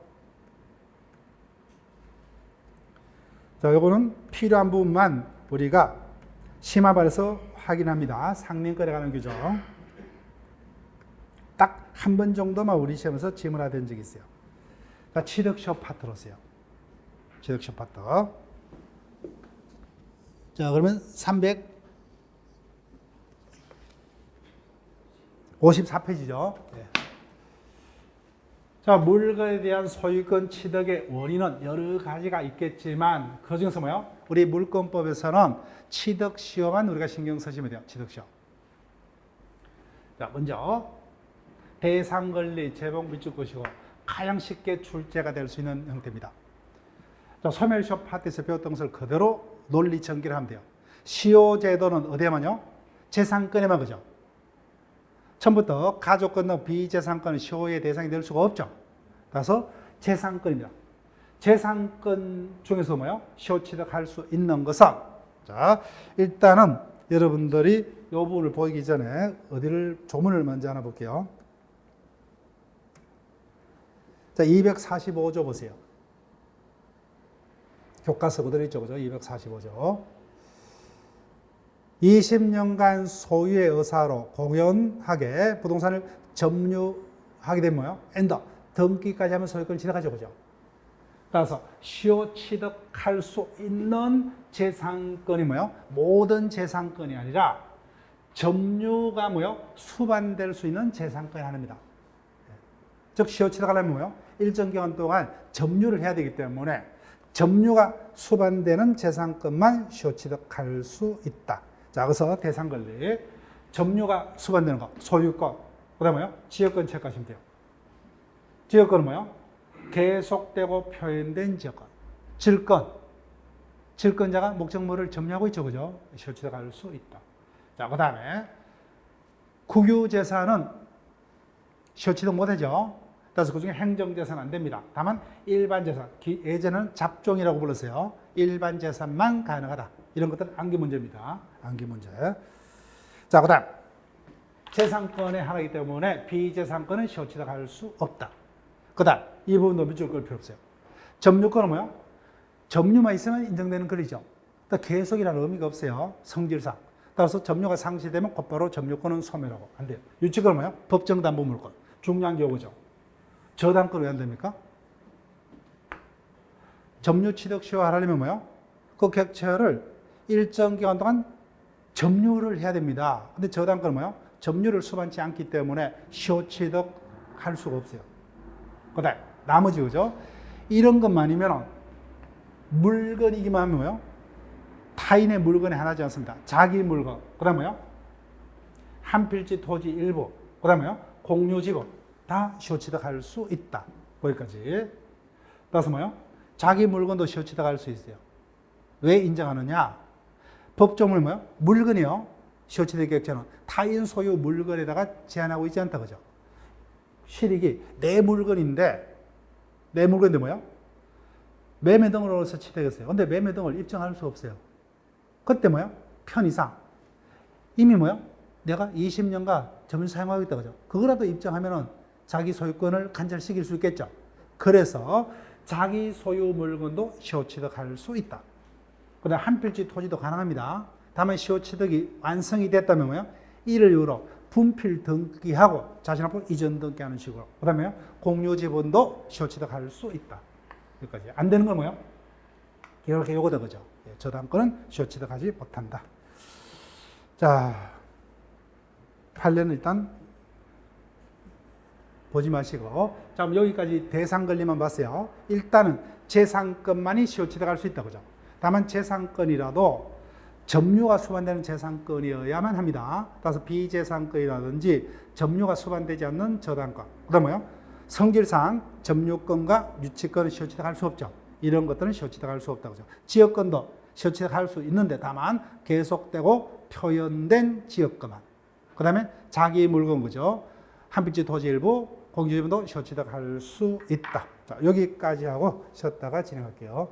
자, 요거는 필요한 부분만 우리가 심화반에서 확인합니다. 상린거래 관한 규정. 딱 한 번 정도만 우리 시험에서 질문화된 적이 있어요. 자, 취득시효 파트로 오세요. 취득시효 파트. 자, 그러면 354페이지죠. 네. 자, 물건에 대한 소유권 취득의 원인은 여러 가지가 있겠지만 그 중에서 뭐요? 우리 물권법에서는 취득시효만 우리가 신경 쓰시면 돼요. 취득시효. 자, 먼저 대상권리, 재봉 비축 것이고 가장 쉽게 출제가 될 수 있는 형태입니다. 자, 소멸시효 파트에서 배웠던 것을 그대로 논리 전개를 하면 돼요. 시효제도는 어디에만요? 재산권에만, 그죠? 처음부터 가족권은 비재산권은 시효의 대상이 될 수가 없죠. 따라서 재산권입니다. 재산권 중에서 뭐요? 시효 취득할 수 있는 것은, 자, 일단은 여러분들이 이 부분을 보이기 전에 어디를 조문을 먼저 하나 볼게요. 자, 245조 보세요. 교과서 그대로 있죠, 그죠? 245조. 20년간 소유의 의사로 공연하게 부동산을 점유하게 되면 뭐요? 엔더. 등기까지 하면 소유권을 취득하죠, 그죠? 따라서 시효 취득할 수 있는 재산권이 뭐요? 모든 재산권이 아니라 점유가 뭐요? 수반될 수 있는 재산권이 하나입니다. 즉 시효 취득하려면 뭐요? 일정 기간 동안 점유를 해야 되기 때문에 점유가 수반되는 재산권만 시효 취득할 수 있다. 자, 그래서 대상권리, 점유가 수반되는 것, 소유권, 그 다음에 뭐요? 지역권 체크하시면 돼요. 지역권은 뭐요? 계속되고 표현된 지역권. 질권, 질권자가 목적물을 점유하고 있죠. 그죠? 시효취득할 수 있다. 자, 그 다음에 국유재산은 시효취득 못하죠. 따라서 그 중에 행정재산은 안 됩니다. 다만 일반재산, 예전에는 잡종이라고 불렀어요. 일반재산만 가능하다. 이런 것들은 암기문제입니다. 암기문제. 자, 그 다음 재산권의 하나이기 때문에 비재산권은 시효취득할 수 없다. 그 다음 이 부분도 밑줄 그을 필요 없어요. 점유권은 뭐요? 점유만 있으면 인정되는 권리죠. 계속이라는 의미가 없어요. 성질상. 따라서 점유가 상실되면 곧바로 점유권은 소멸하고 안 돼요. 유치권은 뭐요? 법정담보물권. 중요한 경우죠. 저당권 왜 안 됩니까? 점유 취득 시효하려면 뭐요? 그 객체를 일정 기간 동안 점유를 해야 됩니다. 근데 저당권은 뭐요? 점유를 수반치 않기 때문에 시효 취득할 수가 없어요. 그 다음 나머지 그죠? 이런 것만이면 물건이기만 하면 뭐요? 타인의 물건이 하나지 않습니다. 자기 물건. 그 다음 뭐요? 한 필지 토지 일부. 그 다음 뭐요? 공유지분. 다 시효취득할 수 있다. 거기까지. 따라서 뭐요? 자기 물건도 시효취득할 수 있어요. 왜 인정하느냐? 법조물 뭐요? 물건이요. 시효취득 객체는 타인 소유 물건에다가 제한하고 있지 않다. 그죠? 실익이 내 물건인데 뭐요? 매매 등으로서 취득했어요. 근데 매매 등을 입증할 수 없어요. 그때 뭐요? 편의상. 이미 뭐요? 내가 20년간 점유 사용하고 있다. 그죠? 그거라도 입증하면은 자기 소유권을 간절시킬 수 있겠죠. 그래서 자기 소유 물건도 시효취득할 수 있다. 그 다음 한 필지 토지도 가능합니다. 다만 시효취득이 완성이 됐다면 뭐요? 이를 이유로 분필 등기하고 자신 앞으로 이전 등기하는 식으로. 그 다음에 공유지분도 시효취득할 수 있다. 여기까지. 안 되는 건 뭐요? 이렇게 요거다. 그죠? 저당권은 시효취득하지 못한다. 자, 판례는 일단 보지 마시고. 자, 그럼 여기까지 대상 권리만 봤어요. 일단은 재산권만이 시효취득할 수 있다. 그죠? 다만 재산권이라도 점유가 수반되는 재산권이어야만 합니다. 따라서 비재산권이라든지 점유가 수반되지 않는 저당권. 그 다음 뭐요? 성질상 점유권과 유치권은 시효취득할 수 없죠. 이런 것들은 시효취득할 수 없다고 하죠. 지역권도 시효취득할 수 있는데 다만 계속되고 표현된 지역권만. 그 다음에 자기 물건 그죠. 한 필지 토지 일부 공유지분도 시효취득할 수 있다. 자, 여기까지 하고 쉬었다가 진행할게요.